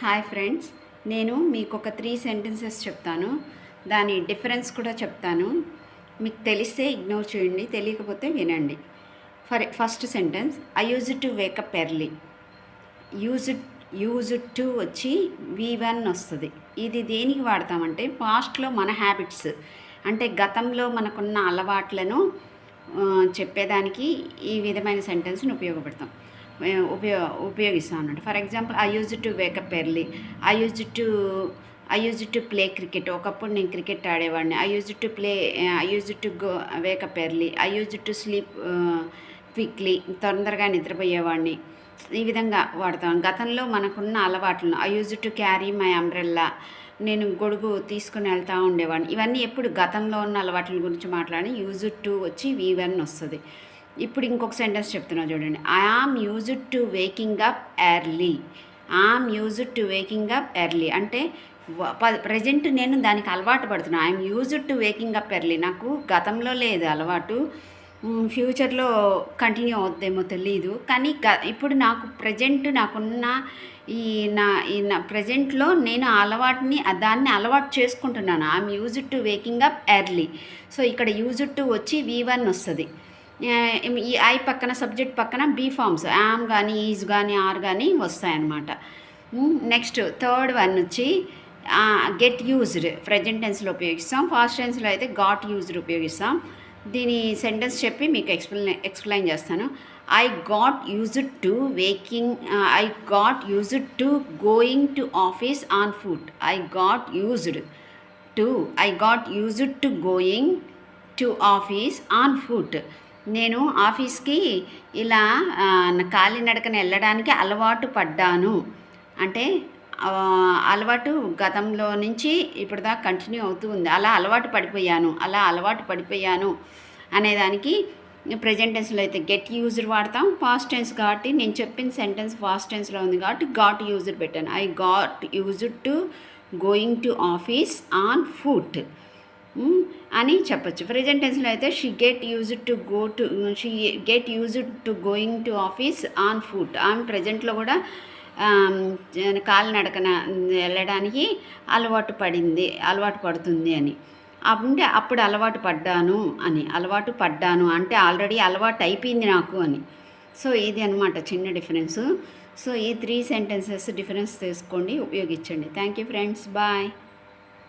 Hi friends, నేను మీకు ఒక 3 సెంటెన్సెస్ చెప్తాను. దాని డిఫరెన్స్ కూడా చెప్తాను. మీకు తెలిస్తే ఇగ్నోర్ చేయండి, తెలియకపోతే వినండి. First sentence, I used to wake up early. Used to వచ్చి V1 వస్తుంది. ఇది దేనికి వాడతామంటే పాస్ట్లో మన హ్యాబిట్స్ అంటే గతంలో మనకున్న అలవాట్లను చెప్పేదానికి ఈ విధమైన సెంటెన్స్ని ఉపయోగిస్తాం అన్నట్టు. For example, I use to wake up early. I use to play cricket. ఒకప్పుడు నేను క్రికెట్ ఆడేవాడిని. I use to go wake up early. I use to sleep quickly. తొందరగా నిద్రపోయేవాడిని. ఈ విధంగా వాడతాం గతంలో మనకున్న అలవాట్లను. I use to carry my umbrella. నేను గొడుగు తీసుకుని వెళ్తూ ఉండేవాడిని. ఇవన్నీ ఎప్పుడు గతంలో ఉన్న అలవాట్ల గురించి మాట్లాడి యూజ్ టు వచ్చి V1 వస్తుంది. ఇప్పుడు ఇంకొక సెంటెన్స్ చెప్తున్నా చూడండి. I am used to waking up early. I'm used to waking up early అంటే ప్రజెంట్ నేను దానికి అలవాటు పడుతున్నాను. I'm used to waking up early. నాకు గతంలో లేదు అలవాటు, ఫ్యూచర్లో కంటిన్యూ అవుద్దేమో తెలీదు, కానీ ఇప్పుడు నాకు ప్రజెంట్ నాకున్న నా ప్రజెంట్లో నేను ఆ అలవాటుని దాన్ని అలవాటు చేసుకుంటున్నాను. I'm used to waking up early. So ఇక్కడ యూజ్డ్ టు వచ్చి V1 వస్తుంది. ఈ ఐ పక్కన సబ్జెక్ట్ పక్కన బీ ఫార్మ్స్ యామ్ కానీ ఈజ్ కానీ ఆర్ కానీ వస్తాయన్నమాట. నెక్స్ట్ థర్డ్ వన్ వచ్చి గెట్ యూజ్డ్. ప్రజెంట్ టెన్స్లో ఉపయోగిస్తాం. పాస్ట్ టెన్స్లో అయితే గాట్ యూజ్డ్ ఉపయోగిస్తాం. దీని సెంటెన్స్ చెప్పి మీకు ఎక్స్ప్లెయిన్ చేస్తాను. I got used to going to office on foot. I got used to going to office on foot. నేను ఆఫీస్కి ఇలా కాలినడకన వెళ్ళడానికి అలవాటు పడ్డాను. అంటే అలవాటు గతంలో నుంచి ఇప్పుడు దాకా కంటిన్యూ అవుతూ ఉంది. అలా అలవాటు పడిపోయాను అనేదానికి ప్రెజెంట్ టెన్స్లో అయితే గెట్ యూజ్డ్ వాడతాం. పాస్ట్ టెన్స్ కాబట్టి నేను చెప్పిన సెంటెన్స్ పాస్ట్ టెన్స్లో ఉంది కాబట్టి గాట్ యూజ్డ్ పెట్టాను. I got used to going to office on foot అని చెప్పచ్చు. ప్రెజెంట్ టెన్స్లో అయితే she get used to going to office on foot. ఆమె ప్రజెంట్లో కూడా కాలినడకన వెళ్ళడానికి అలవాటు పడుతుంది అని. అంటే అప్పుడు అలవాటు పడ్డాను అంటే ఆల్రెడీ అలవాటు అయిపోయింది నాకు అని. సో ఇది అనమాట చిన్న డిఫరెన్సు. సో ఈ 3 సెంటెన్సెస్ డిఫరెన్స్ తీసుకోండి, ఉపయోగించండి. Thank you friends, bye.